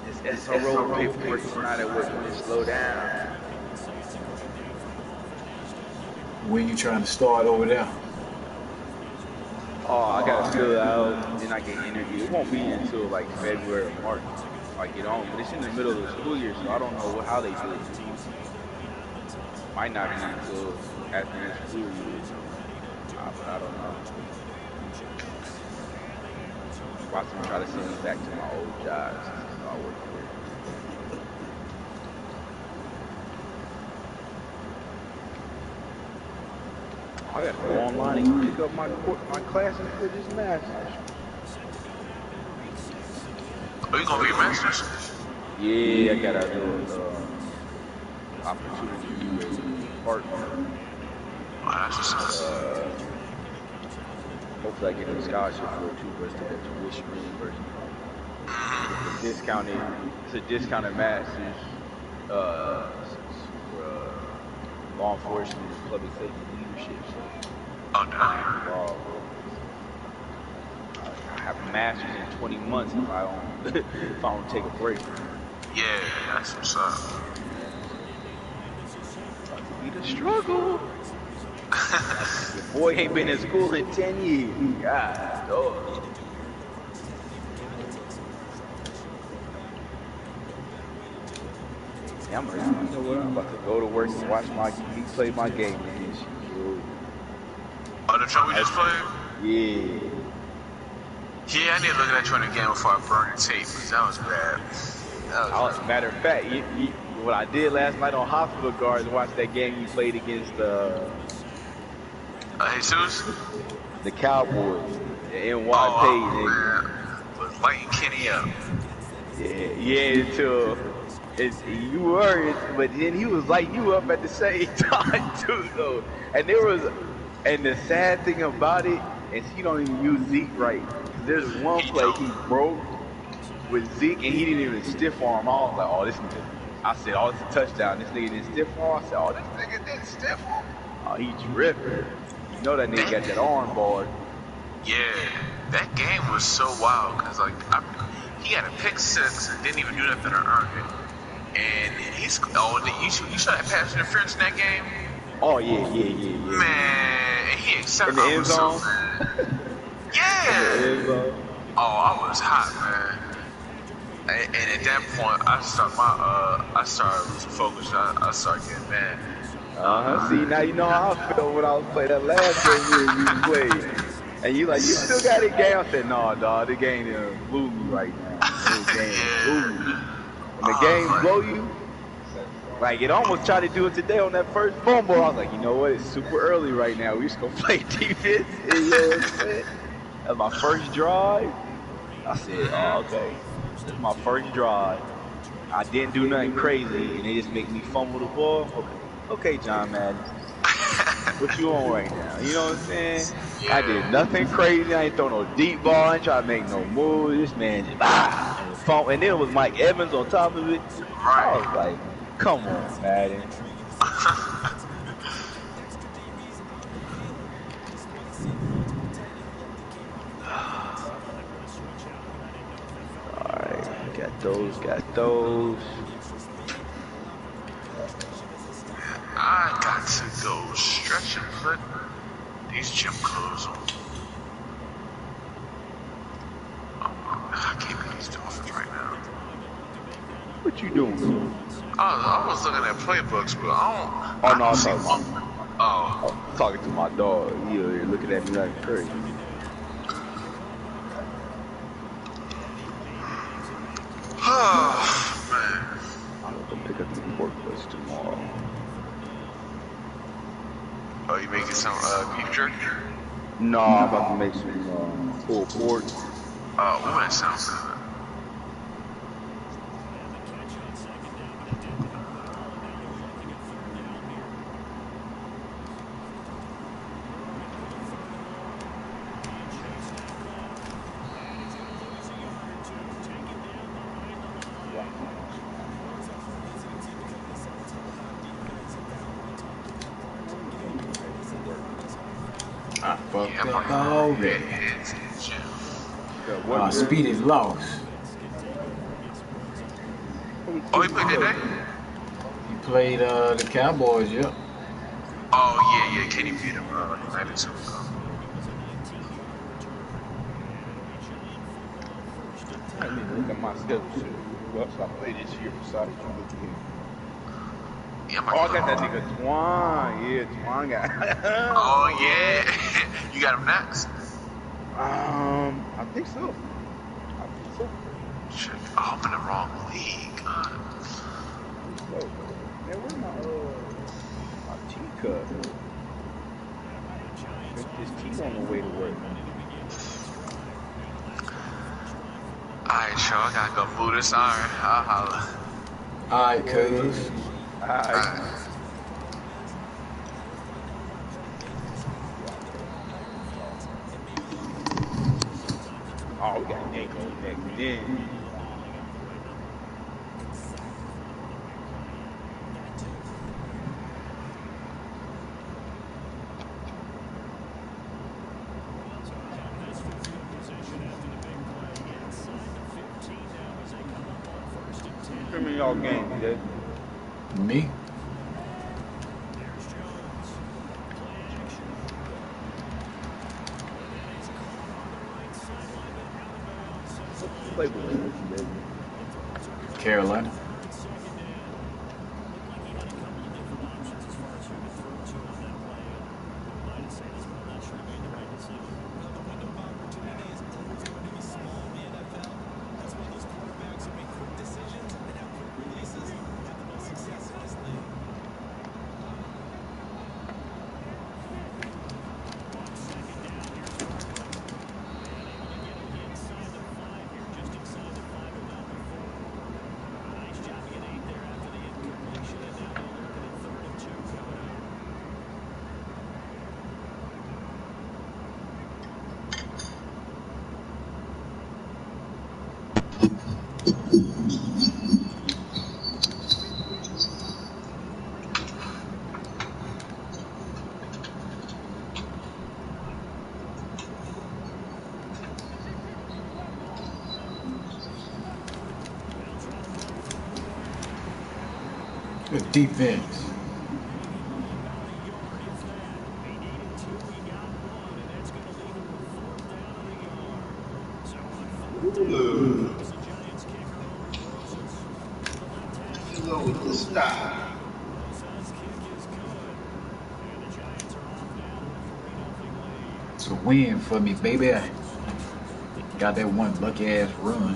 this SRO paperwork is not at work. Can it slow down? When you trying to start over there? Oh, I gotta fill it out, then I get interviewed. It won't be until like February or March I get on, but it's in the middle of the school year, so I don't know how they do it. Might not be until after the school year, but I don't know. Watch them try to send me back to my old job since I work there. I gotta go online and pick up my classes for this master's. Oh, you gonna be a master's? Yeah, I got a opportunity to be a partner. Hopefully I get a scholarship for it too, but it's the tuition reimbursement. It's a discounted master's for law enforcement and public safety leadership. So I have a master's in 20 months if I don't take a break. Yeah, that's what's up. About to be the struggle. Your boy ain't been in school in 10 years. God, dog. I'm ready. You know what? I'm about to go to work and watch me play my game again. Oh, the truck we just played? Yeah. Yeah, I need to look at that joint again before I burn the tape, because that was bad. Matter of fact, what I did last night on Hospital Guards, watched that game you played against Jesus? The Cowboys. The NY man. Was lighting Kenny up. Yeah, until you were, but then he was lighting you up at the same time too, though. And the sad thing about it is he don't even use Zeke right. There's one play he broke with Zeke and he didn't even stiff arm. I was like, oh, this nigga. I said, oh, it's a touchdown. This nigga didn't stiff arm. I said, oh, this nigga didn't stiff arm. Oh, he dripping. You know that nigga got that arm bar. Yeah, that game was so wild because he had a pick six and didn't even do nothing to earn it. And you saw that pass interference in that game? Oh yeah. Man, and he accepted in the end zone. Yeah. In the end zone. Oh, I was hot, man. And at that point, I started losing focus. I started getting mad. See, now you know how I felt when I was playing that last game you played. And you still got the game? I said, no, dog, the game done blew me right now. The game blew me. When the game blow you, like it almost tried to do it today on that first fumble. I was like, you know what? It's super early right now. We just gonna play defense. You know what I'm saying? That's my first drive. I said, oh, okay. This is my first drive. I didn't do nothing crazy, and they just make me fumble the ball. Okay, John Madden. What you on right now? You know what I'm saying? I did nothing crazy. I ain't throw no deep ball. I ain't try to make no moves. This man just and then it was Mike Evans on top of it. I was like, come on, Madden. Alright, got those. I got to go stretch and put these gym clothes on. I can't beat these Dolphins right now. What you doing? I was looking at playbooks, but I don't. Oh no, I'm talking to my dog. You're looking at me like crazy. Oh man. I'm gonna pick up the pork bus tomorrow. Oh, you making some beef jerky? No, I'm about to make some pulled pork. Oh, that sounds good. I fucked up already. Speed is lost. Oh, he played today? He played the Cowboys, yep. Oh, yeah. Kenny beat him a night or two ago. I need to look at my schedule. Who else I play this year besides you? Yeah, Oh, I got that nigga Twan. Yeah, Twan got. Oh, yeah. You got him next? I think so. Shit. Oh, I'm in the wrong league. So, man, where my T-cup? Drink this tea on the way to work. Alright, sure. I gotta go move this iron. I'll holla. Alright, cuz. Alright. Oh, we got Nick next then. How many y'all games, Jay? Me? Play with me, baby. Carolina. Good defense. With the style. It's a win for me, baby. Got that one lucky ass run.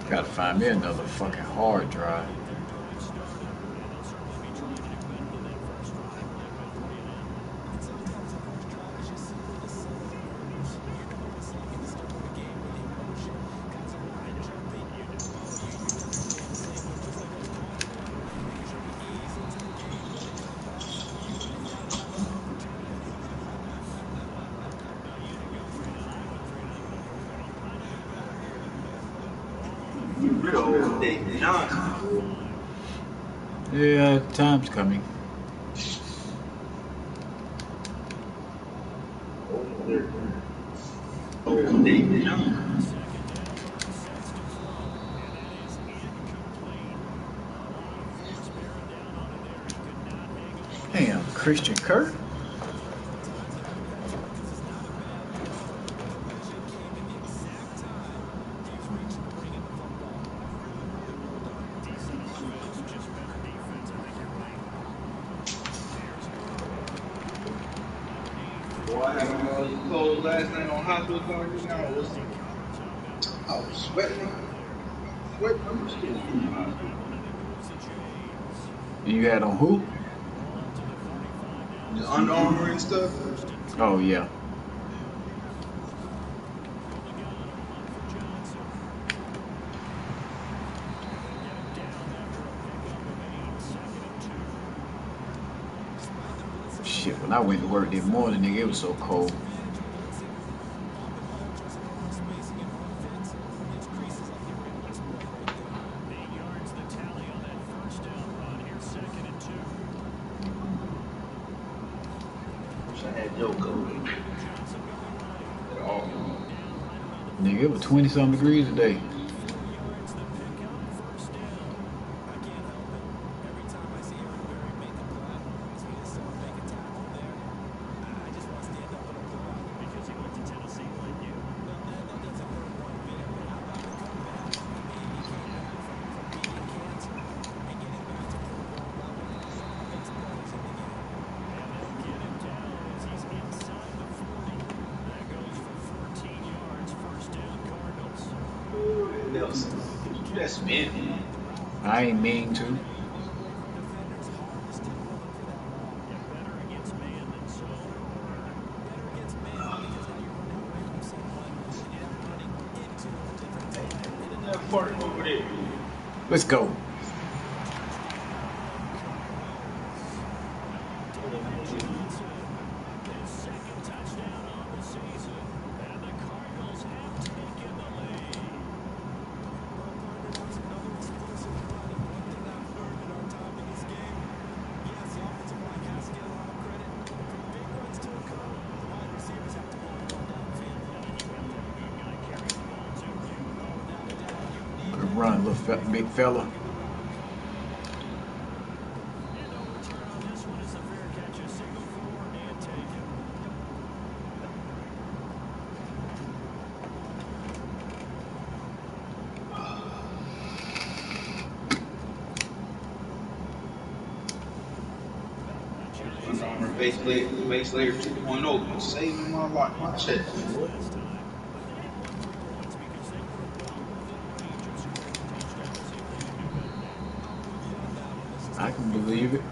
Gotta find me another fucking hard drive. Yeah, time's coming. Damn, Christian Kirk. Boy, I had my clothes last night on hospital guard. Now I was sweating. I'm still in the hospital. You had on who? The Under Armour and stuff. Oh yeah. Shit, when I went to work this morning, nigga, it was so cold. wish I had your code. At all. Nigga, it was 20-something degrees today. Nelson, you that spin. I ain't mean to. That fart over there. Let's go. Good run, big fella. Under Armour base layer 2.0 been saving my life, my chest. I can believe it.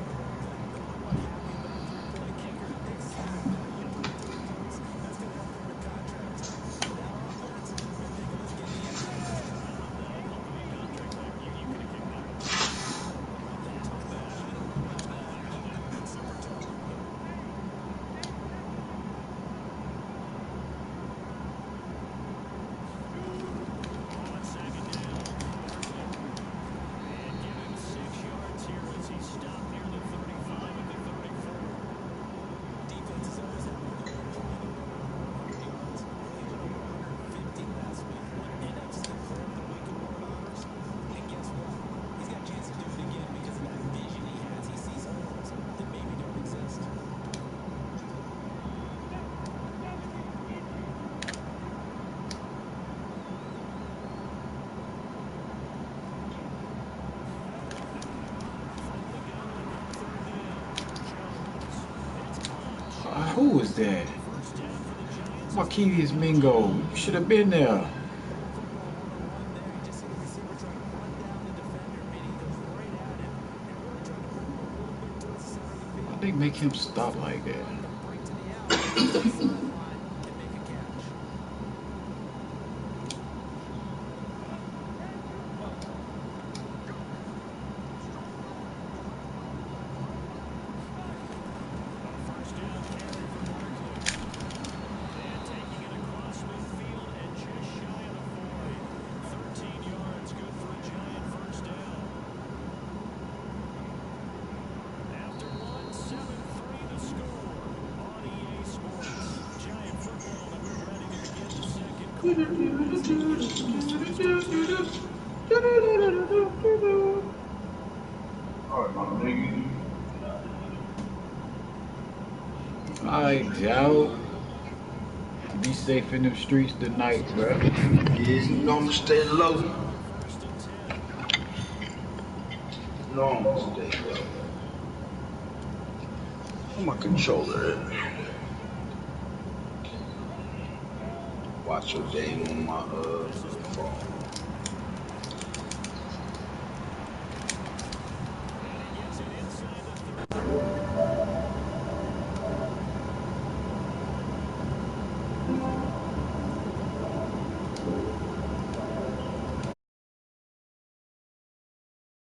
Who was that? Marquise Mingo. You should have been there. Why they make him stop like that? Alright, y'all. Be safe in them streets tonight, bro. Yes, you know I'm stay low. No, I'm gonna stay low. Where my controller at? Watch your game on my phone.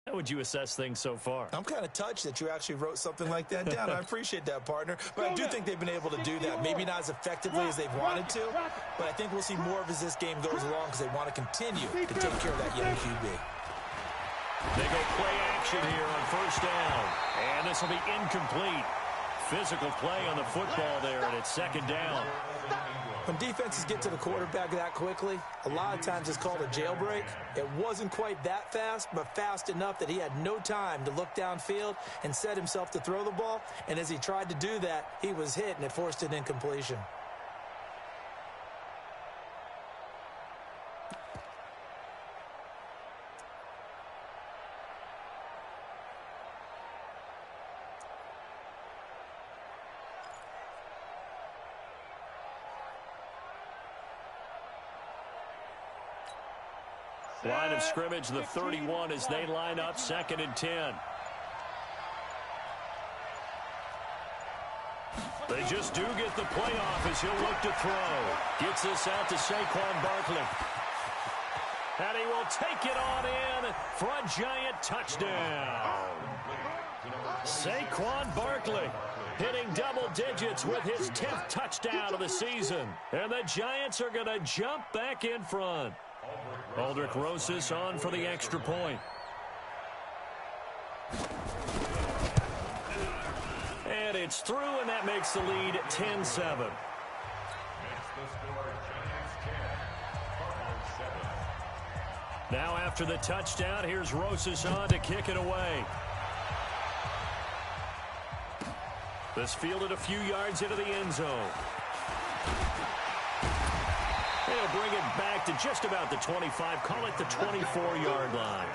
How would you assess things so far? I'm kind of touched that you actually wrote something like that down. I appreciate that, partner. But I do think they've been able to do that. Maybe not as effectively as they've wanted to, but I think we'll see more of as this game goes along because they want to continue to take care of that young QB. They go play action here on first down. And this will be incomplete. physical play on the football there, and it's second down. When defenses get to the quarterback that quickly, a lot of times it's called a jailbreak. It wasn't quite that fast, but fast enough that he had no time to look downfield and set himself to throw the ball. And as he tried to do that, he was hit, and it forced an incompletion. Line of scrimmage, the 31 as they line up, 2nd and 10. They just do get the playoff as he'll look to throw. Gets this out to Saquon Barkley. And he will take it on in for a giant touchdown. Saquon Barkley hitting double digits with his 10th touchdown of the season. And the Giants are going to jump back in front. Aldrick Rosas on for the extra point. And it's through, and that makes the lead 10-7. Now after the touchdown, here's Rosas on to kick it away. This fielded a few yards into the end zone. They'll bring it back to just about the 25. Call it the 24-yard line.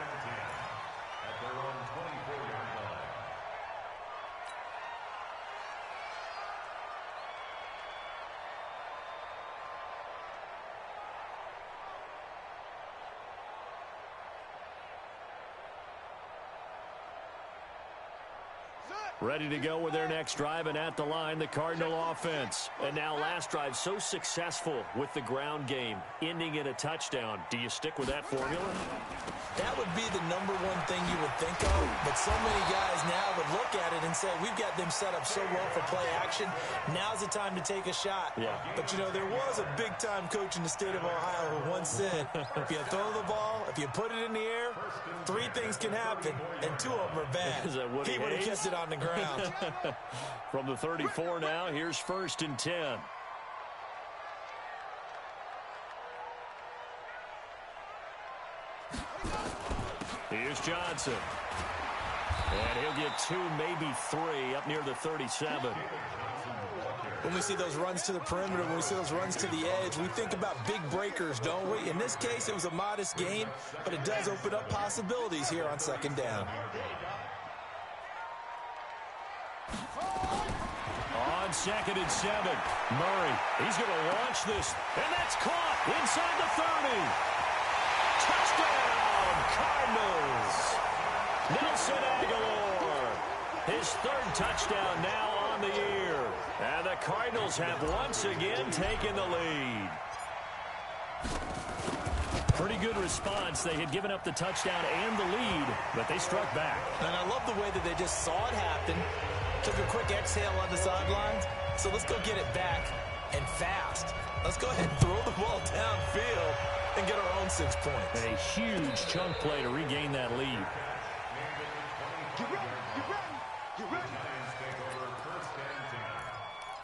Ready to go with their next drive, and at the line, the Cardinal offense. And now last drive so successful with the ground game, ending in a touchdown. Do you stick with that formula? That would be the number one thing you would think of, but so many guys now would look at it and say, we've got them set up so well for play action. Now's the time to take a shot. Yeah. But, you know, there was a big-time coach in the state of Ohio who once said, if you throw the ball, if you put it in the air, 3 things can happen, and 2 of them are bad. Is that Woody He would have Hayes? kept it on the ground. From the 34 now, here's 1st and 10. Here's Johnson. And he'll get 2, maybe 3, up near the 37. When we see those runs to the perimeter, when we see those runs to the edge, we think about big breakers, don't we? In this case, it was a modest gain, but it does open up possibilities here on 2nd down. On 2nd and 7, Murray, he's going to launch this, and that's caught inside the 30. Touchdown, Cardinals. Nelson Aguilar, his 3rd touchdown now on the year. And the Cardinals have once again taken the lead. Pretty good response. They had given up the touchdown and the lead, but they struck back. And I love the way that they just saw it happen, took a quick exhale on the sidelines. So let's go get it back, and fast. Let's go ahead and throw the ball downfield and get our own 6 points. A huge chunk play to regain that lead. Get ready, get ready, get ready. Giants take over 1st and 10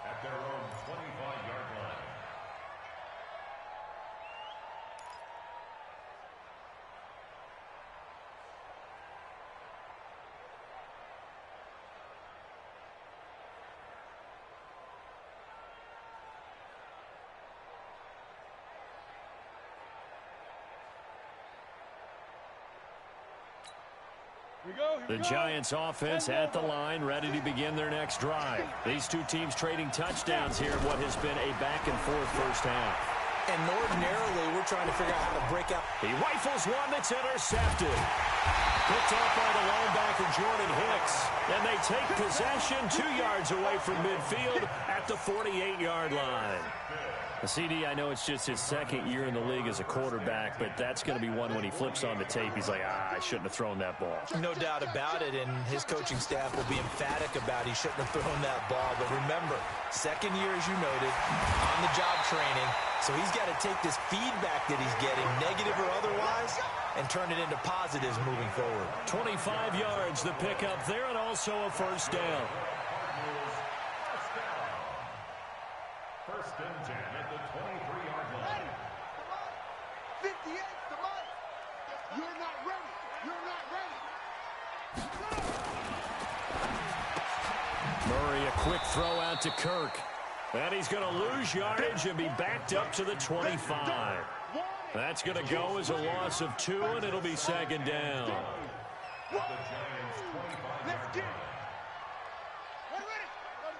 at their own 25-yard line. The Giants offense at the line, ready to begin their next drive. These 2 teams trading touchdowns here in what has been a back-and-forth first half. And ordinarily, we're trying to figure out how to break out. He rifles one that's intercepted. Picked off by the linebacker, Jordan Hicks. And they take possession 2 yards away from midfield at the 48-yard line. CD, I know it's just his 2nd year in the league as a quarterback, but that's going to be one when he flips on the tape. He's like, I shouldn't have thrown that ball. No doubt about it, and his coaching staff will be emphatic about he shouldn't have thrown that ball. But remember, 2nd year, as you noted, on-the-job training. So he's got to take this feedback that he's getting, negative or otherwise, and turn it into positives moving forward. 25 yards, the pickup there, and also a 1st down. First and 10 at the 23-yard line. 58, come on. You're not ready. You're not ready. Murray, a quick throw out to Kirk. And he's going to lose yardage and be backed up to the 25. That's going to go as a loss of 2, and it'll be second down. The Giants' 25-yard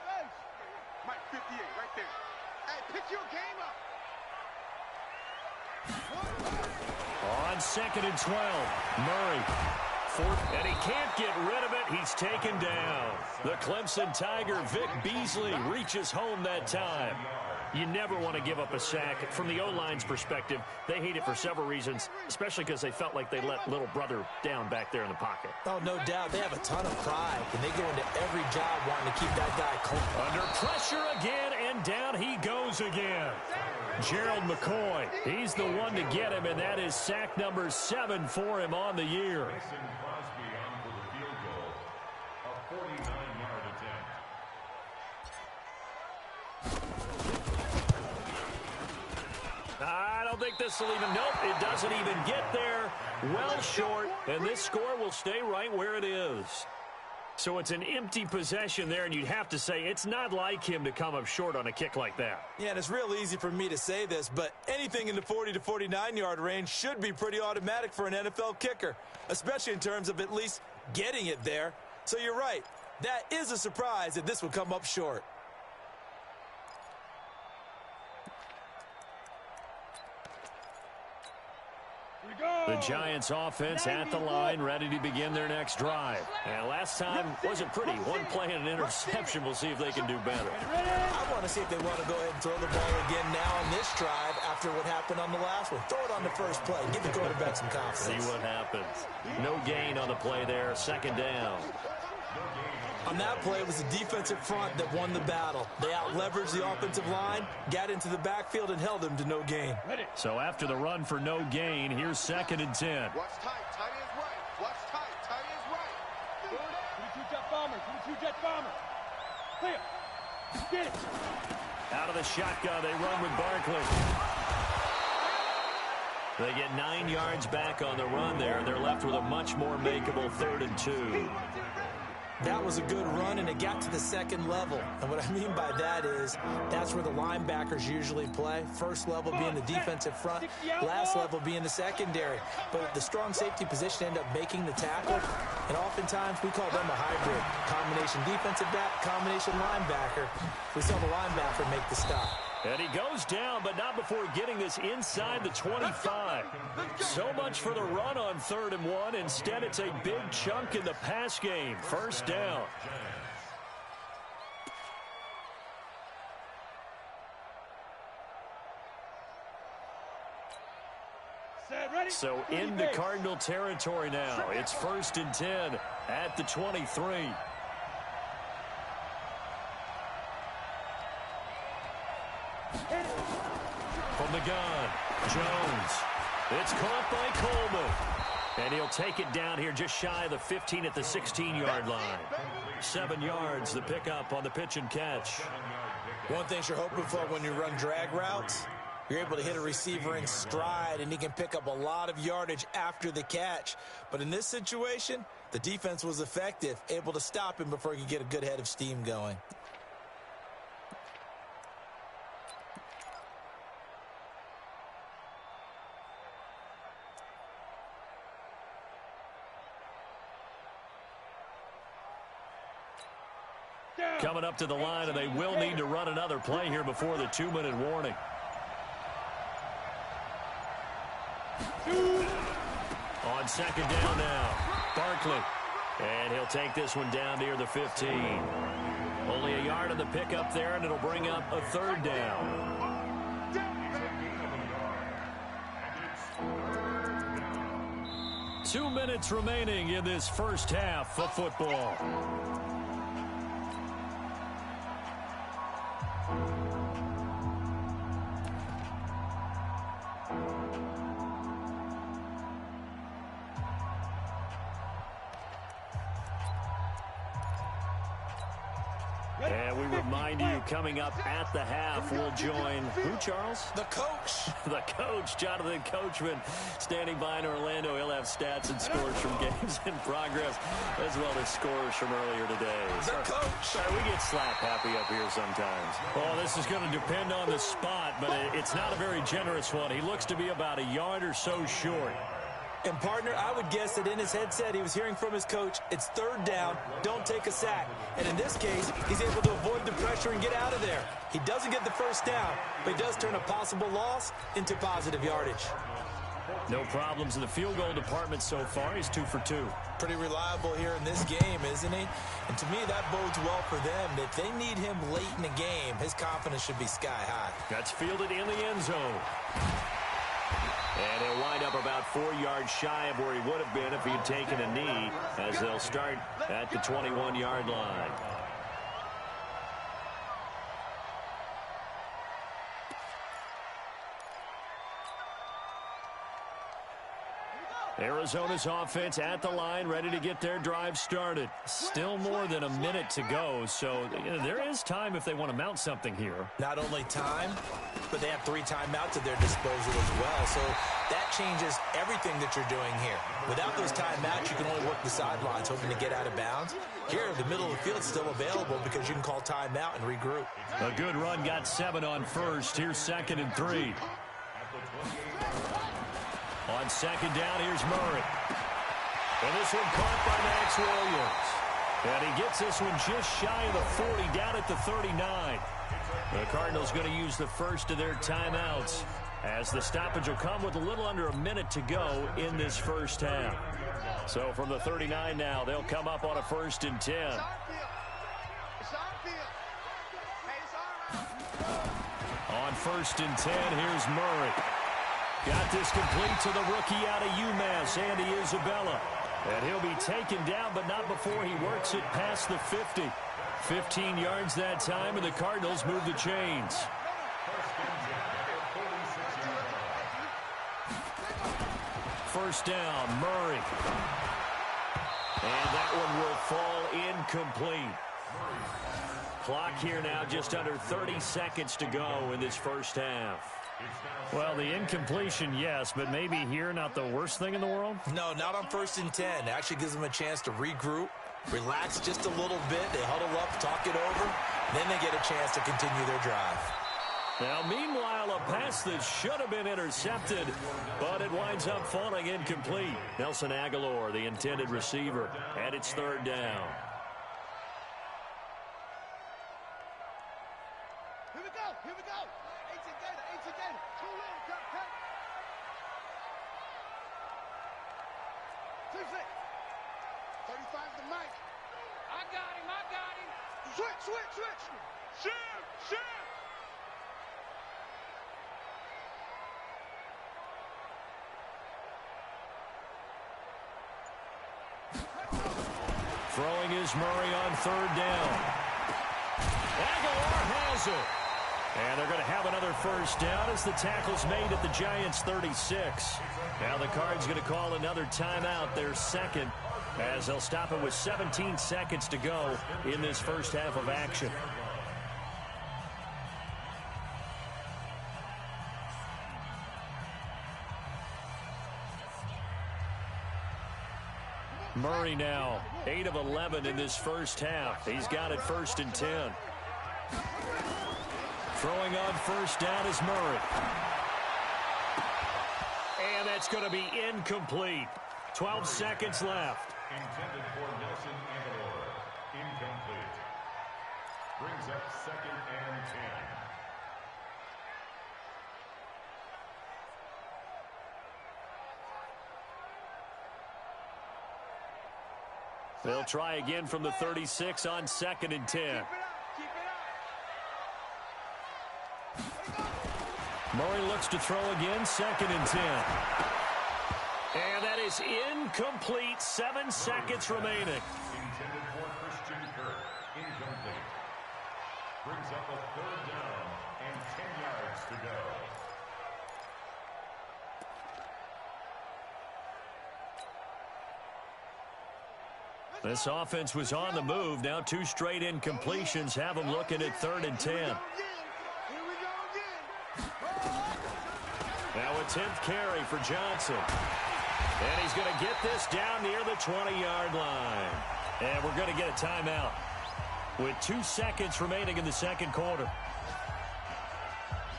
line. Mike, 58, right there. Hey, pick your game up. On second and 12, Murray. And he can't get rid of it. He's taken down. The Clemson Tiger, Vic Beasley, reaches home that time. You never want to give up a sack. From the O-line's perspective, they hate it for several reasons, especially because they felt like they let little brother down back there in the pocket. Oh, no doubt. They have a ton of pride, and they go into every job wanting to keep that guy clean. Under pressure again, and down he goes again. Gerald McCoy, he's the one to get him, and that is sack number 7 for him on the year. Mason Crosby on for the field goal. A 49-yard attempt. I don't think this will even, nope, it doesn't even get there. Well short, and this score will stay right where it is. So it's an empty possession there, and you'd have to say it's not like him to come up short on a kick like that. Yeah, and it's real easy for me to say this, but anything in the 40 to 49-yard range should be pretty automatic for an NFL kicker, especially in terms of at least getting it there. So you're right. That is a surprise that this would come up short. The Giants offense at the line, ready to begin their next drive. And last time wasn't pretty. One play and an interception. We'll see if they can do better. I want to see if they want to go ahead and throw the ball again now on this drive after what happened on the last one. Throw it on the first play. Give the quarterback some confidence. See what happens. No gain on the play there. Second down. On that play, it was the defensive front that won the battle. They out-leveraged the offensive line, got into the backfield, and held them to no gain. So after the run for no gain, here's second and 10. Watch tight. Tight is right. Watch tight. Tight is right. 22 jet bomber. 22 jet bomber. Clear. Get it. Out of the shotgun, they run with Barkley. They get 9 yards back on the run there. They're left with a much more makeable 3rd and 2. That was a good run, and it got to the second level. And what I mean by that is that's where the linebackers usually play. First level being the defensive front, last level being the secondary. But the strong safety position ended up making the tackle, and oftentimes we call them a hybrid. Combination defensive back, combination linebacker. We saw the linebacker make the stop. And he goes down, but not before getting this inside the 25. So much for the run on 3rd and 1. Instead, it's a big chunk in the pass game. First down. So into Cardinal territory now. It's 1st and 10 at the 23. From the gun, Jones. It's caught by Coleman. And he'll take it down here just shy of the 15 at the 16-yard line. 7 yards, the pickup on the pitch and catch. One thing you're hoping for when you run drag routes, you're able to hit a receiver in stride, and he can pick up a lot of yardage after the catch. But in this situation, the defense was effective, able to stop him before he could get a good head of steam going. Coming up to the line, and they will need to run another play here before the 2-minute warning. On second down now, Barkley. And he'll take this one down near the 15. Only a yard on the pickup there, and it'll bring up a 3rd down. Two minutes remaining in this first half of football. And we remind you, coming up at the half, we'll join who, Charles? The coach. The coach, Jonathan Coachman, standing by in Orlando. He'll have stats and scores from games in progress, as well as scores from earlier today. The coach. Sorry, we get slap happy up here sometimes. Oh, this is going to depend on the spot, but it's not a very generous one. He looks to be about a yard or so short. And, partner, I would guess that in his headset he was hearing from his coach, it's third down, don't take a sack. And in this case, he's able to avoid the pressure and get out of there. He doesn't get the first down, but he does turn a possible loss into positive yardage. No problems in the field goal department so far. He's 2 for 2. Pretty reliable here in this game, isn't he? And to me, that bodes well for them. If they need him late in the game, his confidence should be sky high. That's fielded in the end zone. And he'll wind up about 4 yards shy of where he would have been if he had taken a knee, as they'll start at the 21-yard line. Arizona's offense at the line, ready to get their drive started. Still more than a minute to go, so there is time if they want to mount something here. Not only time, but they have 3 timeouts at their disposal as well, so that changes everything that you're doing here. Without those timeouts, you can only work the sidelines, hoping to get out of bounds. Here, the middle of the field's still available because you can call timeout and regroup. A good run, got 7 on first. Here's 2nd and 3. On 2nd down, here's Murray. And this one caught by Max Williams. And he gets this one just shy of the 40, down at the 39. The Cardinals going to use the first of their timeouts, as the stoppage will come with a little under a minute to go in this first half. So from the 39 now, they'll come up on a 1st and 10. On 1st and 10, here's Murray. Got this complete to the rookie out of UMass, Andy Isabella. And he'll be taken down, but not before he works it past the 50. 15 yards that time, and the Cardinals move the chains. First down, Murray. And that one will fall incomplete. Clock here now, just under 30 seconds to go in this first half. Well, the incompletion, yes, but maybe here not the worst thing in the world? No, not on 1st and 10. It actually gives them a chance to regroup, relax just a little bit. They huddle up, talk it over, then they get a chance to continue their drive. Now, meanwhile, a pass that should have been intercepted, but it winds up falling incomplete. Nelson Aguilar, the intended receiver, and it's 3rd down. Here we go, here we go. 18 gainer, 18 gainer. Too long, Captain. 2-6. 35's the mic. I got him, I got him. Switch, switch, switch. Shoot, shoot. Throwing is Murray on 3rd down. Aguilar has it. And they're going to have another first down as the tackle's made at the Giants' 36. Now the Cards going to call another timeout, their 2nd, as they'll stop it with 17 seconds to go in this first half of action. Murray now, 8 of 11 in this first half. He's got it 1st and 10. Throwing on 1st down is Murray. And that's going to be incomplete. 12 seconds left. Intended for Nelson Aguilar. Incomplete. Brings up 2nd and 10. They'll try again from the 36 on 2nd and 10. Murray looks to throw again, 2nd and 10. And that is incomplete, 7 seconds remaining. Intended for Christian Kirk. Incomplete. Brings up a 3rd down and 10 yards to go. This offense was on the move. Now 2 straight incompletions have them looking at 3rd and 10. Now a 10th carry for Johnson. And he's going to get this down near the 20-yard line. And we're going to get a timeout with 2 seconds remaining in the second quarter.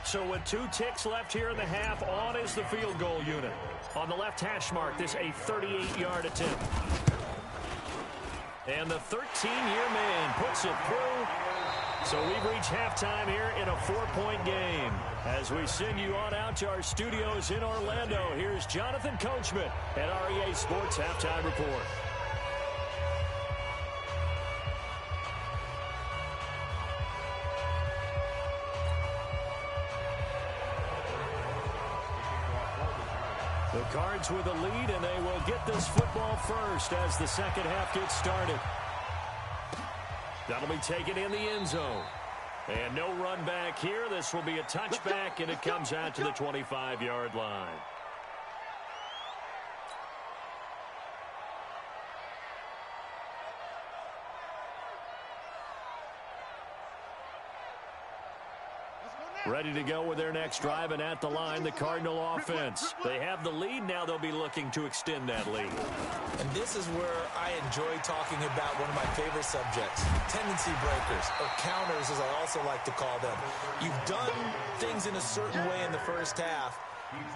So with 2 ticks left here in the half, on is the field goal unit. On the left hash mark, this a 38-yard attempt. And the 13-year man puts it through. So we've reached halftime here in a 4-point game. As we send you on out to our studios in Orlando, here's Jonathan Coachman at REA Sports Halftime Report. The Cards with a lead, and they will get this football first as the second half gets started. That'll be taken in the end zone. And no run back here. This will be a touchback, and it comes out to the 25-yard line. Ready to go with their next drive, and at the line, the Cardinal offense. They have the lead. Now they'll be looking to extend that lead. And this is where I enjoy talking about one of my favorite subjects, tendency breakers, or counters as I also like to call them. You've done things in a certain way in the first half,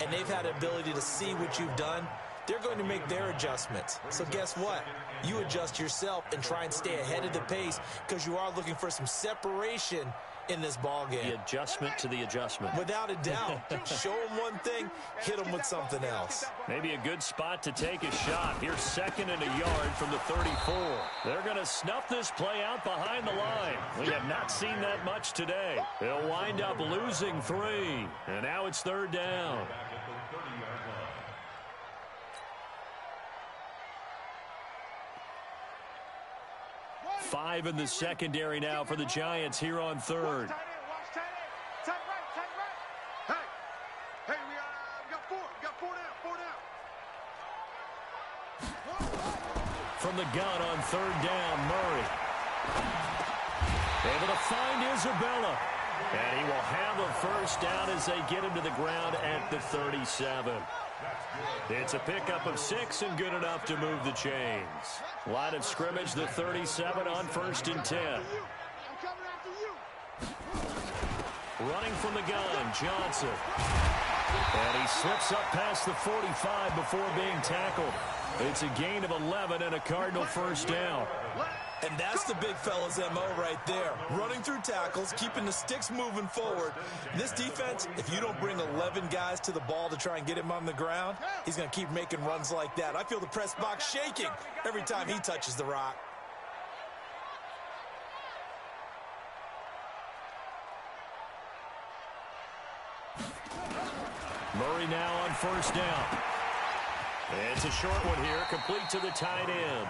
and they've had the ability to see what you've done. They're going to make their adjustments. So guess what? You adjust yourself and try and stay ahead of the pace because you are looking for some separation in this ball game. The adjustment to the adjustment. Without a doubt. Show them one thing, hit them with something else. Maybe a good spot to take a shot. Here's 2nd and a yard from the 34. They're going to snuff this play out behind the line. We have not seen that much today. They'll wind up losing 3. And now it's 3rd down. Five in the secondary now for the Giants here on 3rd. Hey, we got 4. We got 4 down. From the gun on 3rd down, Murray. Able to find Isabella. And he will have a first down as they get him to the ground at the 37. It's a pickup of 6 and good enough to move the chains. Line of scrimmage, the 37 on 1st and 10. Running from the gun, Johnson. And he slips up past the 45 before being tackled. It's a gain of 11 and a Cardinal first down. And that's the big fella's MO right there. Running through tackles, keeping the sticks moving forward. This defense, if you don't bring 11 guys to the ball to try and get him on the ground, he's going to keep making runs like that. I feel the press box shaking every time he touches the rock. Murray now on 1st down. It's a short one here, complete to the tight end.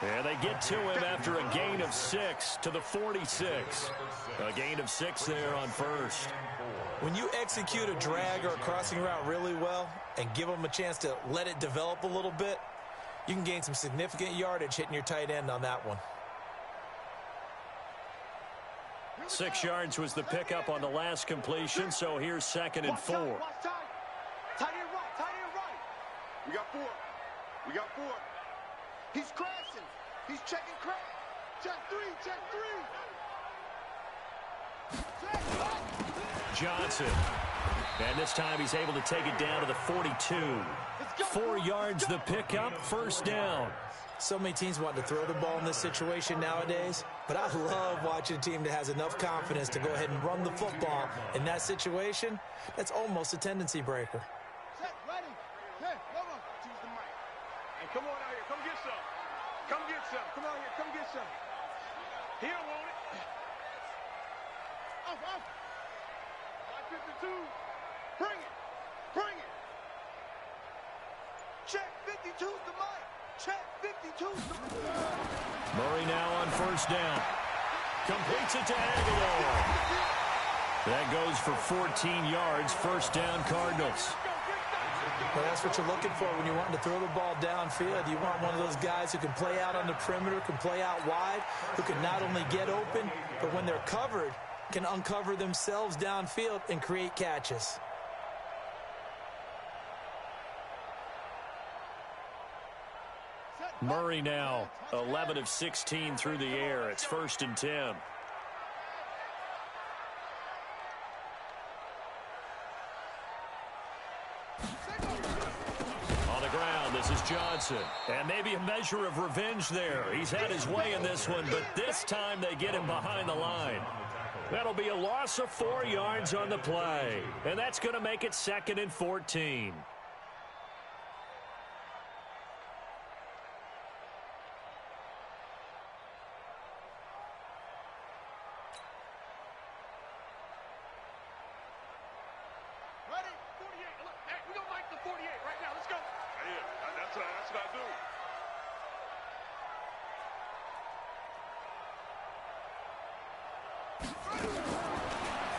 And they get to him after a gain of 6 to the 46. A gain of 6 there on 1st. When you execute a drag or a crossing route really well and give them a chance to let it develop a little bit, you can gain some significant yardage hitting your tight end on that one. 6 yards was the pickup on the last completion, so here's 2nd and 4. Tight end right. We got 4. He's crashing. He's checking crack. Check 3. Johnson. And this time he's able to take it down to the 42. 4 yards the pickup, first down. So many teams want to throw the ball in this situation nowadays, but I love watching a team that has enough confidence to go ahead and run the football. In that situation, that's almost a tendency breaker. Ready. Hey, come on. Choose the mic. And come on out here. Come get some. Come out here. Come get some. He don't want it. Off. Like 52. Bring it. Check 52's the mic. Check 52's the mic. Murray now on first down. Completes it to Aguilar. That goes for 14 yards. First down, Cardinals. Well, that's what you're looking for when you're wanting to throw the ball downfield. You want one of those guys who can play out on the perimeter, can play out wide, who can not only get open, but when they're covered, can uncover themselves downfield and create catches. Murray now 11 of 16 through the air. It's 1st and 10. On the ground, this is Johnson. And maybe a measure of revenge there. He's had his way in this one, but this time they get him behind the line. That'll be a loss of 4 yards on the play. And that's going to make it 2nd and 14.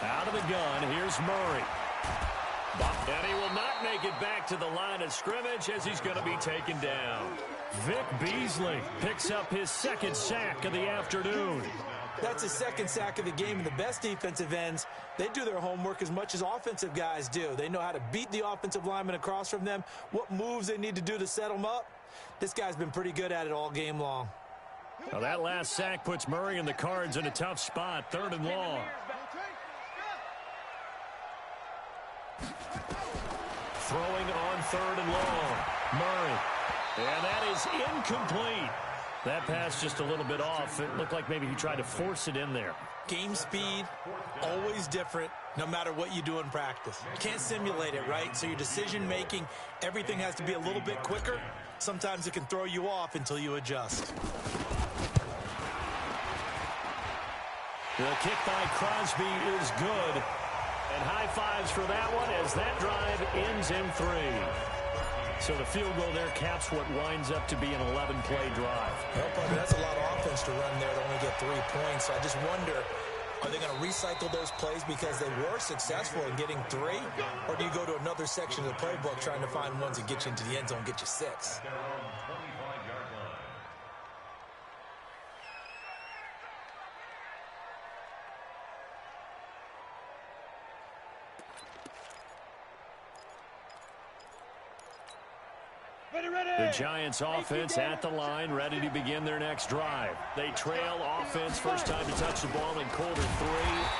Out of the gun, here's Murray. And he will not make it back to the line of scrimmage as he's going to be taken down. Vic Beasley picks up his 2nd sack of the afternoon. That's his 2nd sack of the game, and the best defensive ends, they do their homework as much as offensive guys do. They know how to beat the offensive lineman across from them, what moves they need to do to set them up. This guy's been pretty good at it all game long. Well, that last sack puts Murray and the Cards in a tough spot, 3rd and long. Throwing on 3rd and long. Murray. And that is incomplete. That pass just a little bit off. It looked like maybe he tried to force it in there. Game speed, always different, no matter what you do in practice. You can't simulate it, right? So your decision-making, everything has to be a little bit quicker. Sometimes it can throw you off until you adjust. The kick by Crosby is good. And high fives for that one as that drive ends in 3. So the field goal there caps what winds up to be an 11-play drive. Well, partner, that's a lot of offense to run there to only get 3 points. So I just wonder, are they going to recycle those plays because they were successful in getting 3? Or do you go to another section of the playbook trying to find ones that get you into the end zone and get you 6? The Giants offense at the line, ready to begin their next drive. They trail offense, first time to touch the ball in quarter 3,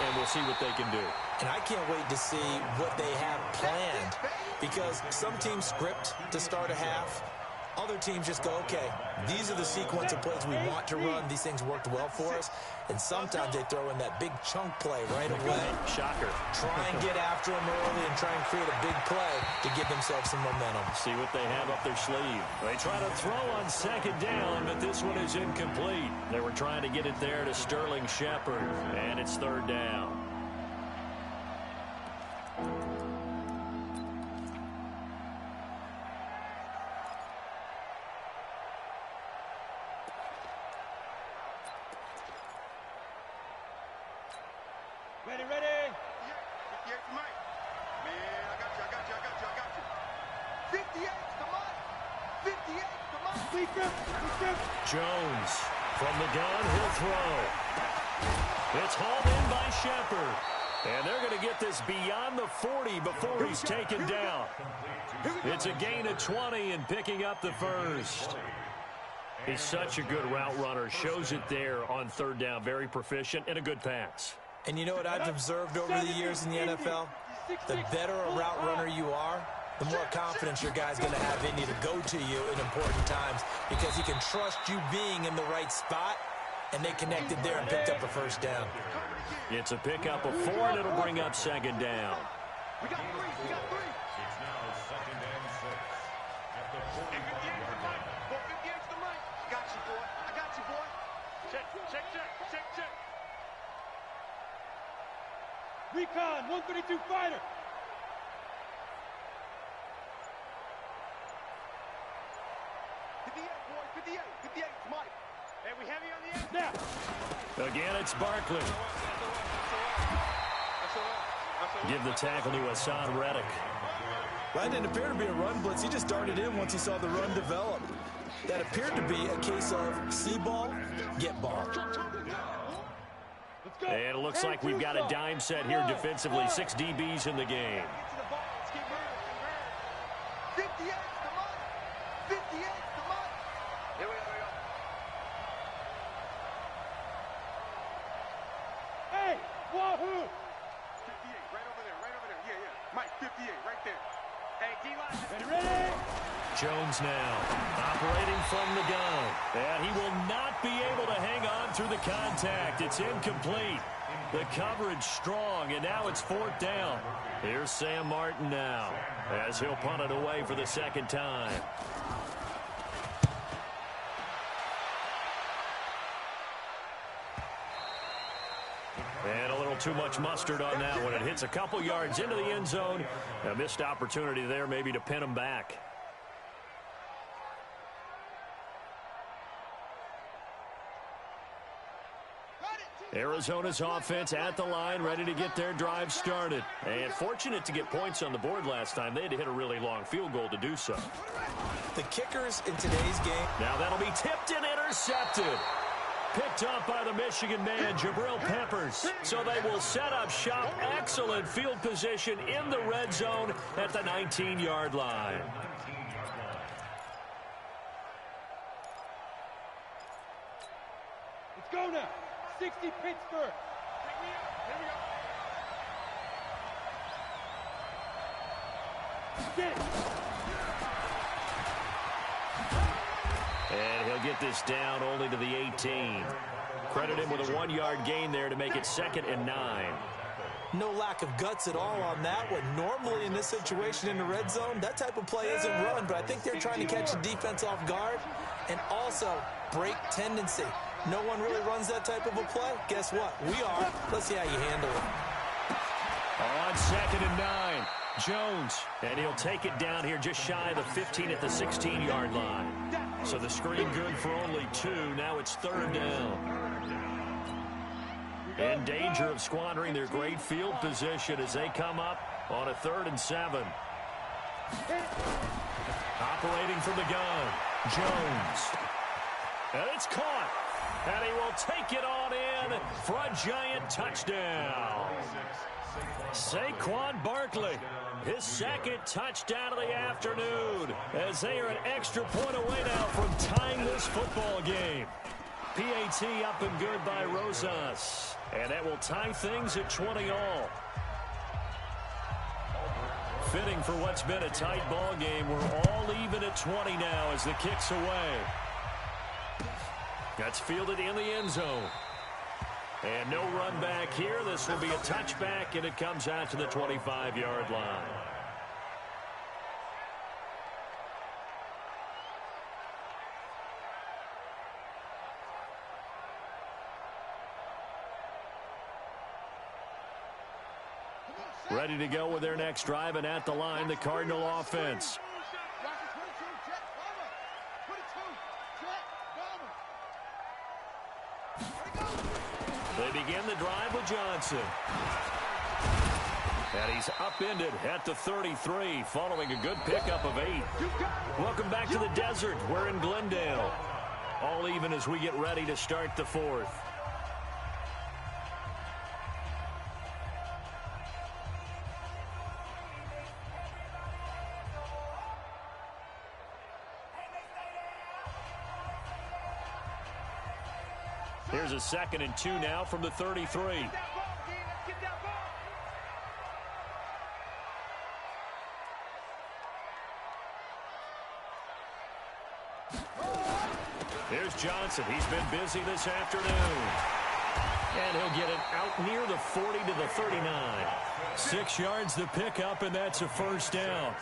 and we'll see what they can do. And I can't wait to see what they have planned, because some teams script to start a half. Other teams just go, okay, these are the sequence of plays we want to run. These things worked well for us. And sometimes they throw in that big chunk play right away. Shocker. Try and get after them early and try and create a big play to give themselves some momentum. See what they have up their sleeve. They try to throw on 2nd down, but this one is incomplete. They were trying to get it there to Sterling Shepard, and it's 3rd down. Ready. Yeah, Mike. Man, I got you. 58 to Mike. 58 to Mike. Jones from the gun, he'll throw. It's hauled in by Shepard. And they're going to get this beyond the 40 before he's taken down. It's a gain of 20 and picking up the 1st. He's such a good route runner. Shows it there on 3rd down. Very proficient and a good pass. And you know what I've observed over the years in the NFL? The better a route runner you are, the more confidence your guy's going to have in you to go to you in important times, because he can trust you being in the right spot, and they connected there and picked up a 1st down. It's a pickup of 4, and it'll bring up 2nd down. We got 3. It's now 2nd and 6 at the 45-yard line. Go 58 to Mike. I got you, boy. Check. Recon, 132 fighter. Mike. Hey, we heavy on the end. Now. Again, it's Barkley. That's all right. Give the tackle to Hassan Reddick. That didn't appear to be a run blitz. He just darted in once he saw the run develop. That appeared to be a case of see ball, get ball. And it looks like we've got a dime set here defensively. 6 DBs in the game. 58, come on. 58, come on. Here we go. Hey, wahoo! 58, right over there. Yeah. Mike, 58, right there. Hey, D-line. Ready? Jones now operating from the gun. And he will not be able to hang on through the contact. It's incomplete. The coverage strong, and now it's 4th down. Here's Sam Martin now as he'll punt it away for the second time. And a little too much mustard on that one. It hits a couple yards into the end zone. A missed opportunity there maybe to pin him back. Arizona's offense at the line, ready to get their drive started. And fortunate to get points on the board last time. They had to hit a really long field goal to do so. The kickers in today's game. Now that'll be tipped and intercepted. Picked up by the Michigan man, Jabril Peppers. So they will set up shop. Excellent field position in the red zone at the 19-yard line. Let's go now. 60 Pittsburgh. Get it. And he'll get this down only to the 18. Credit him with a 1-yard gain there to make it 2nd and 9. No lack of guts at all on that one. Normally in this situation in the red zone, that type of play isn't run, but I think they're trying to catch the defense off guard and also break tendency. No one really runs that type of a play. Guess what? We are. Let's see how you handle it. On 2nd and 9, Jones. And he'll take it down here just shy of the 15 at the 16-yard line. So the screen good for only 2. Now it's 3rd down. In danger of squandering their great field position as they come up on a 3rd and 7. Operating from the gun, Jones. And it's caught. And he will take it on in for a giant touchdown. Saquon Barkley, his 2nd touchdown of the afternoon, as they are an extra point away now from tying this football game. PAT up and good by Rosas. And that will tie things at 20 all. Fitting for what's been a tight ball game. We're all even at 20 now as the kick's away. That's fielded in the end zone. And no run back here. This will be a touchback, and it comes out to the 25-yard line. Ready to go with their next drive, and at the line, the Cardinal offense. They begin the drive with Johnson. And he's upended at the 33 following a good pickup of 8. Welcome back to the desert. We're in Glendale. All even as we get ready to start the 4th. Here's a 2nd and 2 now from the 33. Here's Johnson. He's been busy this afternoon. And he'll get it out near the 40 to the 39. 6 yards to pick up, and that's a 1st down.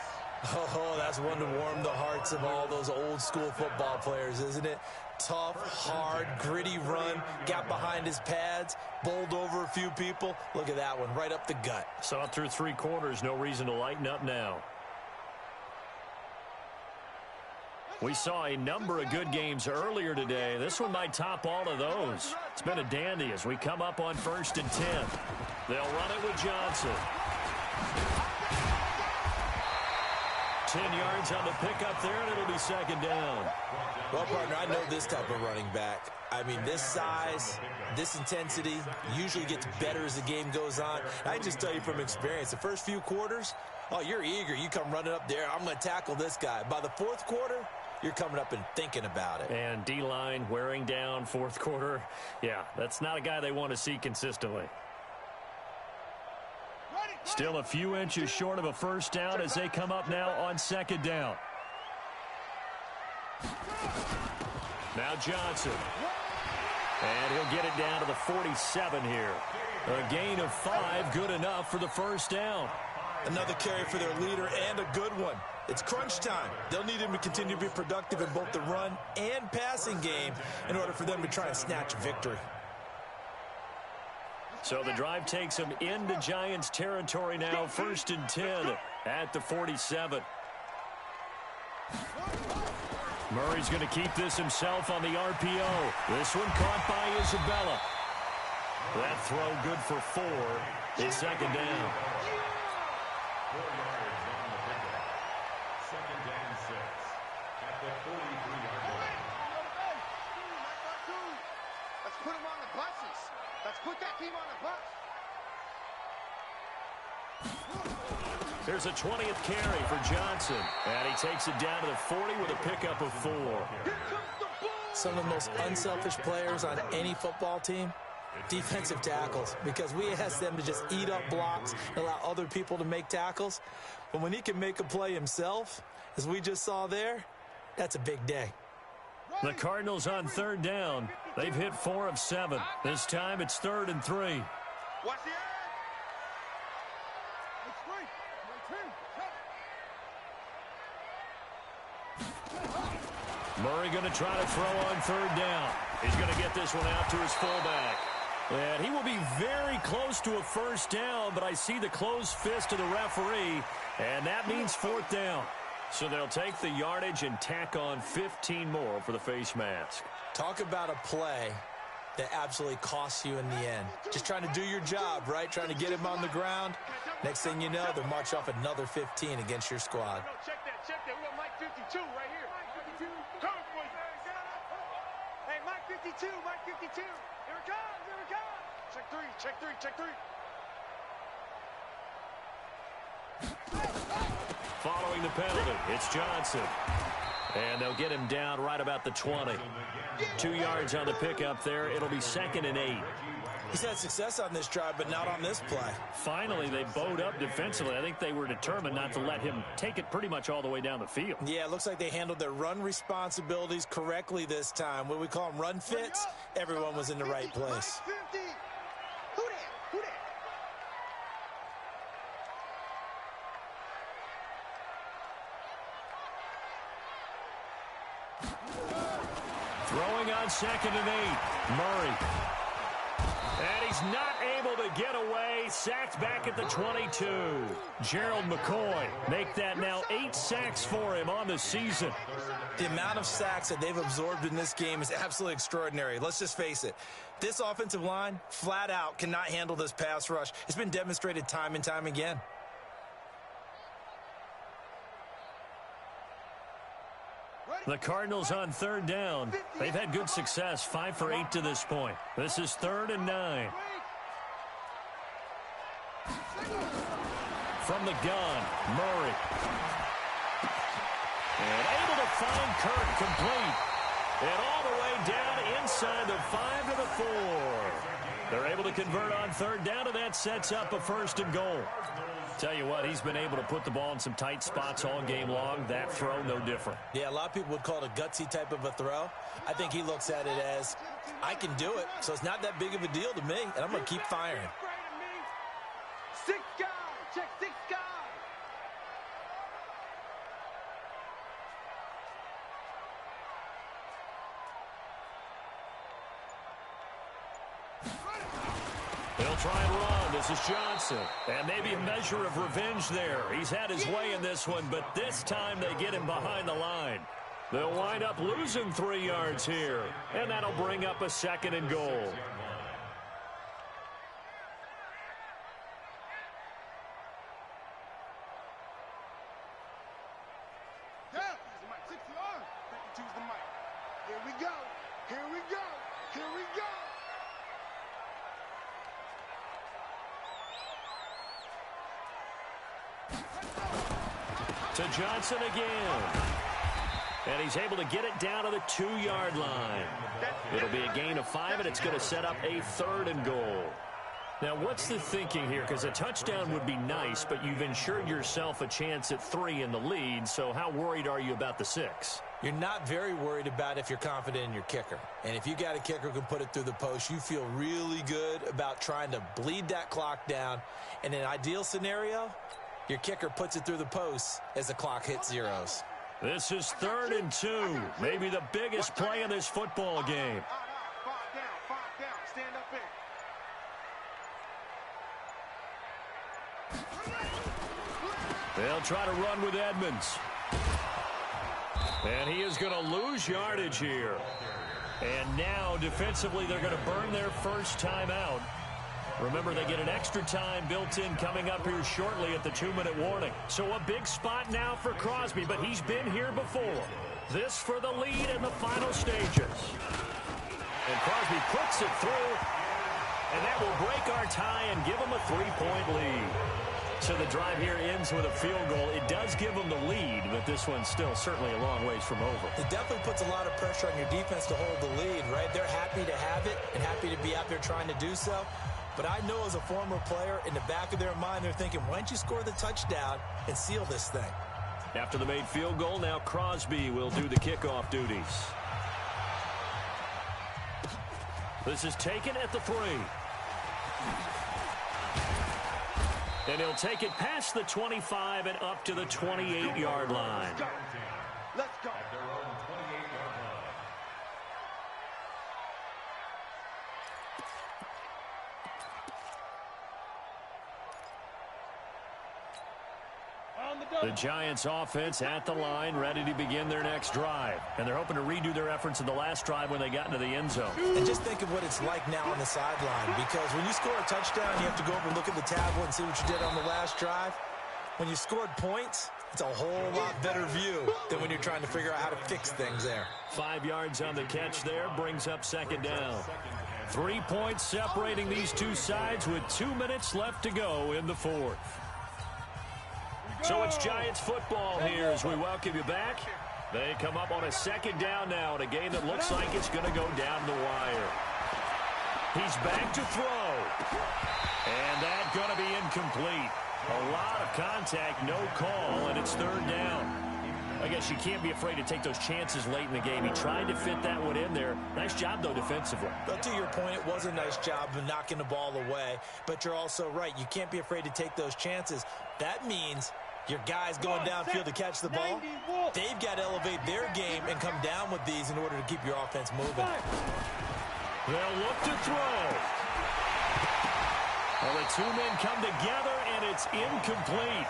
Oh, that's one to warm the hearts of all those old school football players, isn't it? Tough, hard, gritty run, got behind his pads, bowled over a few people. Look at that one, right up the gut. Saw it through 3 quarters, no reason to lighten up now. We saw a number of good games earlier today. This one might top all of those. It's been a dandy as we come up on 1st and 10. They'll run it with Johnson. 10 yards on the pickup there, and it'll be 2nd down. Well, partner, I know this type of running back. I mean, this size, this intensity usually gets better as the game goes on. I just tell you from experience, the first few quarters, oh, you're eager. You come running up there, I'm going to tackle this guy. By the 4th quarter, you're coming up and thinking about it. And D-line wearing down 4th quarter. Yeah, that's not a guy they want to see consistently. Still a few inches short of a 1st down as they come up now on 2nd down. Now Johnson. And he'll get it down to the 47 here. A gain of 5, good enough for the 1st down. Another carry for their leader and a good one. It's crunch time. They'll need him to continue to be productive in both the run and passing game in order for them to try and snatch a victory. So the drive takes them into Giants territory now, 1st and 10 at the 47. Murray's going to keep this himself on the RPO. This one caught by Isabella. That throw good for 4. It's 2nd down. 4 yards on the pickup. 2nd and 6 at the 43-yard line. Let's put him on the buses. Let's put that team on the bus. There's a 20th carry for Johnson. And he takes it down to the 40 with a pickup of 4. Some of the most unselfish players on any football team, defensive tackles, because we ask them to just eat up blocks and allow other people to make tackles. But when he can make a play himself, as we just saw there, that's a big day. The Cardinals on 3rd down. They've hit 4 of 7. This time it's 3rd and 3. Watch the Murray going to try to throw on 3rd down. He's going to get this one out to his fullback. And he will be very close to a 1st down, but I see the closed fist of the referee, and that means 4th down. So they'll take the yardage and tack on 15 more for the face mask. Talk about a play that absolutely costs you in the end. Just trying to do your job, right? Trying to get him on the ground. Next thing you know, they'll march off another 15 against your squad. No, check that. We got Mike 52 right here. Mike 52. Come for you. Hey, Mike 52. Mike 52. Here it comes. Here it comes. Check 3. Check 3. Check 3. Following the penalty, it's Johnson. And they'll get him down right about the 20. 2 yards on the pickup there. It'll be 2nd and 8. He's had success on this drive, but not on this play. Finally, they bowed up defensively. I think they were determined not to let him take it pretty much all the way down the field. Yeah, it looks like they handled their run responsibilities correctly this time. What we call them run fits, everyone was in the right place. Throwing on 2nd and 8. Murray. And he's not able to get away. Sacked back at the 22. Gerald McCoy make that now 8 sacks for him on the season. The amount of sacks that they've absorbed in this game is absolutely extraordinary. Let's just face it. This offensive line, flat out, cannot handle this pass rush. It's been demonstrated time and time again. The Cardinals on 3rd down. They've had good success, 5 for 8 to this point. This is 3rd and 9. From the gun, Murray. And able to find Kirk complete. And all the way down inside the 5 to the 4. They're able to convert on 3rd down, and that sets up a 1st and goal. Tell you what, he's been able to put the ball in some tight spots all game long. That throw, no different. Yeah, a lot of people would call it a gutsy type of a throw. I think he looks at it as, I can do it, so it's not that big of a deal to me, and I'm going to keep firing. 6 guys. Check 6 guys. They'll try and run. This is Johnson. And maybe a measure of revenge there. He's had his way in this one, but this time they get him behind the line. They'll wind up losing 3 yards here, and that'll bring up a 2nd and goal. Here we go. Here we go. Here we go. To Johnson again. And he's able to get it down to the 2-yard line. It'll be a gain of 5, and it's going to set up a 3rd and goal. Now, what's the thinking here? Because a touchdown would be nice, but you've ensured yourself a chance at 3 in the lead, so how worried are you about the 6? You're not very worried about if you're confident in your kicker. And if you got a kicker who can put it through the post, you feel really good about trying to bleed that clock down. In an ideal scenario, your kicker puts it through the post as the clock hits zeros. This is 3rd and 2, maybe the biggest play of this football game. 5 down, stand up in. They'll try to run with Edmonds. And he is going to lose yardage here. And now, defensively, they're going to burn their first timeout. Remember, they get an extra time built in coming up here shortly at the 2-minute warning. So a big spot now for Crosby, but he's been here before. This for the lead in the final stages. And Crosby puts it through, and that will break our tie and give them a 3-point lead. So the drive here ends with a field goal. It does give them the lead, but this one's still certainly a long ways from over. It definitely puts a lot of pressure on your defense to hold the lead, right? They're happy to have it and happy to be out there trying to do so. But I know as a former player, in the back of their mind, they're thinking, why don't you score the touchdown and seal this thing? After the made field goal, now Crosby will do the kickoff duties. This is taken at the 3. And he'll take it past the 25 and up to the 28-yard line. Let's go. The Giants offense at the line, ready to begin their next drive. And they're hoping to redo their efforts in the last drive when they got into the end zone. And just think of what it's like now on the sideline, because when you score a touchdown, you have to go over and look at the tablet and see what you did on the last drive. When you scored points, it's a whole lot better view than when you're trying to figure out how to fix things there. 5 yards on the catch there brings up 2nd down. 3 points separating these two sides with 2 minutes left to go in the 4th. So it's Giants football here as we welcome you back. They come up on a 2nd down now in a game that looks like it's going to go down the wire. He's back to throw. And that's going to be incomplete. A lot of contact, no call, and it's 3rd down. I guess you can't be afraid to take those chances late in the game. He tried to fit that one in there. Nice job, though, defensively. But to your point, it was a nice job of knocking the ball away. But you're also right. You can't be afraid to take those chances. That means your guys going downfield to catch the ball, they've got to elevate their game and come down with these in order to keep your offense moving. They'll look to throw. Well, the 2 men come together, and it's incomplete.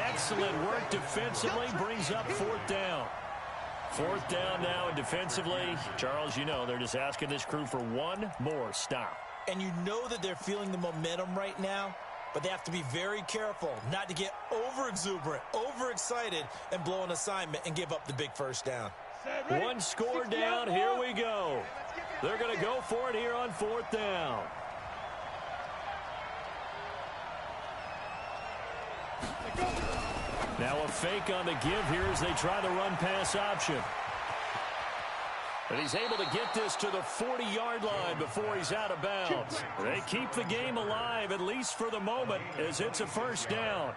Excellent work defensively, brings up 4th down. 4th down now, and defensively, Charles, you know, they're just asking this crew for one more stop. And you know that they're feeling the momentum right now, but they have to be very careful not to get over-exuberant, over-excited, and blow an assignment and give up the big 1st down. One score down, here we go. They're going to go for it here on 4th down. Now a fake on the give here as they try the run-pass option. But he's able to get this to the 40-yard line before he's out of bounds. They keep the game alive, at least for the moment, as it's a 1st down.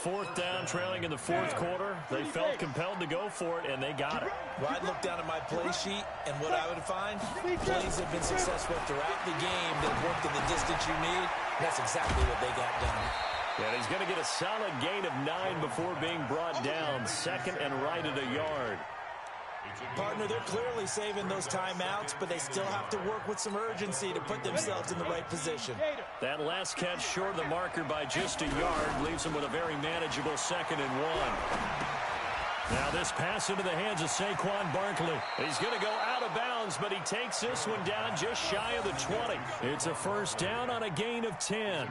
4th down, trailing in the 4th quarter. They felt compelled to go for it, and they got it. Well, I'd look down at my play sheet, and what I would find, plays have been successful throughout the game that have worked in the distance you need. That's exactly what they got done. And he's going to get a solid gain of 9 before being brought down. 2nd and right at a yard. Partner, they're clearly saving those timeouts, but they still have to work with some urgency to put themselves in the right position. That last catch short of the marker by just a yard leaves them with a very manageable 2nd and 1. Now this pass into the hands of Saquon Barkley. He's going to go out of bounds, but he takes this one down just shy of the 20. It's a first down on a gain of 10.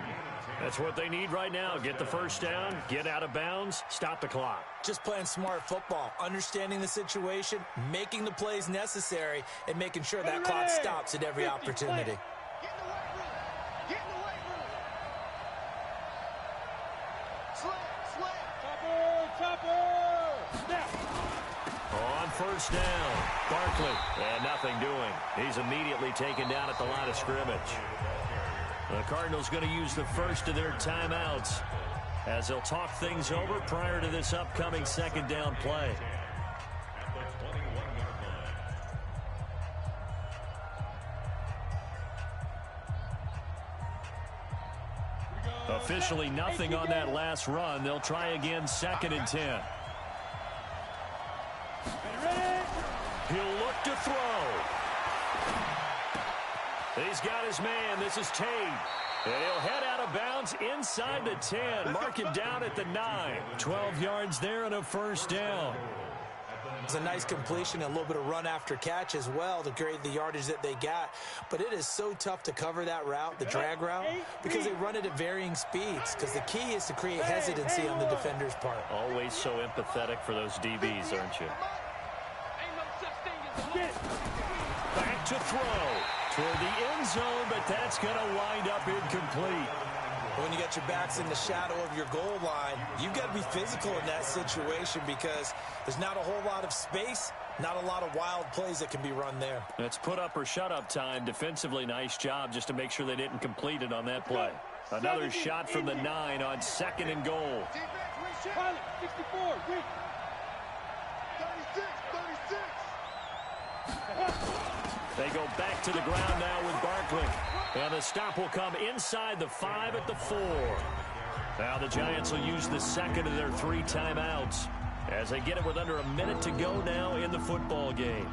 That's what they need right now. Get the first down, get out of bounds, stop the clock. Just playing smart football, understanding the situation, making the plays necessary, and making sure that clock stops at every opportunity. Get in the weight room. Get in the weight room. Slam. Chopper. Snap. On first down, Barkley, and nothing doing. He's immediately taken down at the line of scrimmage. The Cardinals going to use the first of their timeouts as they'll talk things over prior to this upcoming second down play. Officially nothing on that last run. They'll try again, 2nd and 10. He'll look to throw. He's got his man. This is Tate. And he'll head out of bounds inside the 10. Mark him down at the 9. 12 yards there and a first down. It's a nice completion and a little bit of run after catch as well to create the yardage that they got. But it is so tough to cover that route, the drag route, because they run it at varying speeds. Because the key is to create hesitancy on the defender's part. Always so empathetic for those DBs, aren't you? Back to throw toward the end zone, but that's going to wind up incomplete. When you got your backs in the shadow of your goal line, you've got to be physical in that situation because there's not a whole lot of space, not a lot of wild plays that can be run there. It's put up or shut up time. Defensively, nice job just to make sure they didn't complete it on that play. Another shot from the 9 on 2nd and goal. Pilot, 64, wait. 36. They go back to the ground now with Barkley. And the stop will come inside the 5 at the 4. Now the Giants will use the second of their 3 timeouts as they get it with under a minute to go now in the football game.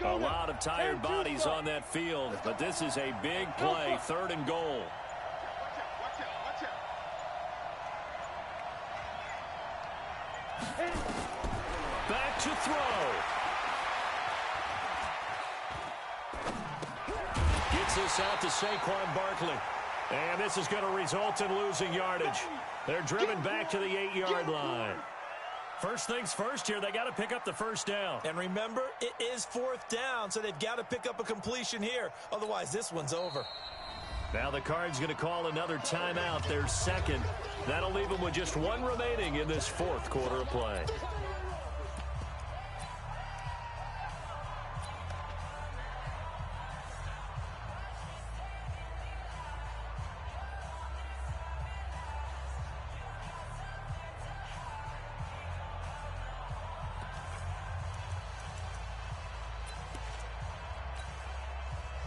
A lot of tired bodies on that field, but this is a big play, 3rd and goal. Watch out. Back to throw. Gets this out to Saquon Barkley. And this is going to result in losing yardage. They're driven back to the 8-yard line. First things first here, they got to pick up the first down. And remember, it is 4th down, so they've got to pick up a completion here. Otherwise, this one's over. Now the Cards going to call another timeout, their second. That'll leave them with just 1 remaining in this 4th quarter of play.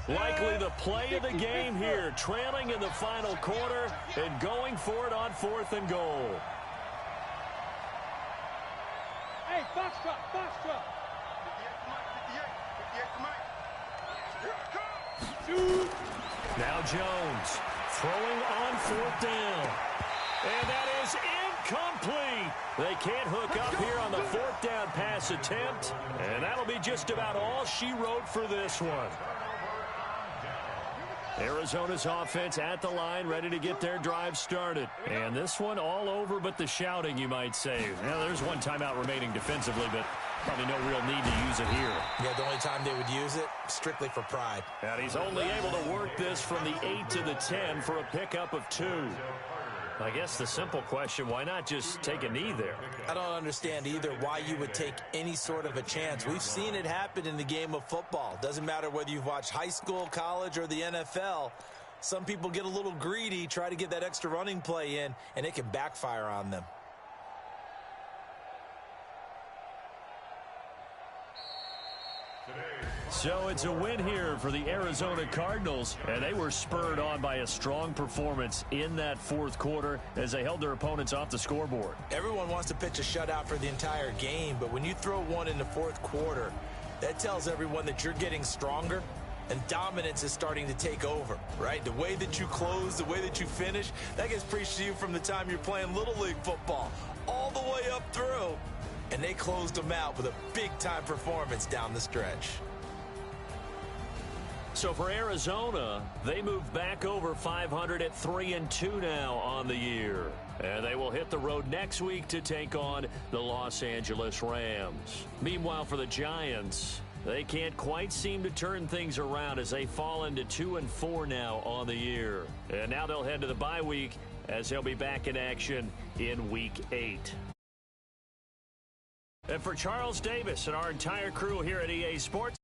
Likely the play of the game here, trailing in the final quarter and going for it on 4th and goal. Hey, Foxtrot. Now Jones throwing on 4th down. And that is incomplete. They can't hook up here on the 4th down pass attempt. And that'll be just about all she wrote for this one. Arizona's offense at the line, ready to get their drive started. And this one all over but the shouting, you might say. Now, there's 1 timeout remaining defensively, but probably no real need to use it here. Yeah, the only time they would use it, strictly for pride. And he's only able to work this from the 8 to the 10 for a pickup of 2. I guess the simple question, why not just take a knee there? I don't understand either why you would take any sort of a chance. We've seen it happen in the game of football. Doesn't matter whether you've watched high school, college, or the NFL. Some people get a little greedy, try to get that extra running play in, and it can backfire on them. Today. So it's a win here for the Arizona Cardinals, and they were spurred on by a strong performance in that fourth quarter as they held their opponents off the scoreboard. Everyone wants to pitch a shutout for the entire game, but when you throw one in the fourth quarter, that tells everyone that you're getting stronger and dominance is starting to take over, right? The way that you close, the way that you finish, that gets preached to you from the time you're playing Little League football all the way up through, and they closed them out with a big-time performance down the stretch. So for Arizona, they move back over 500 at 3-2 now on the year. And they will hit the road next week to take on the Los Angeles Rams. Meanwhile, for the Giants, they can't quite seem to turn things around as they fall into 2-4 now on the year. And now they'll head to the bye week as they'll be back in action in Week 8. And for Charles Davis and our entire crew here at EA Sports,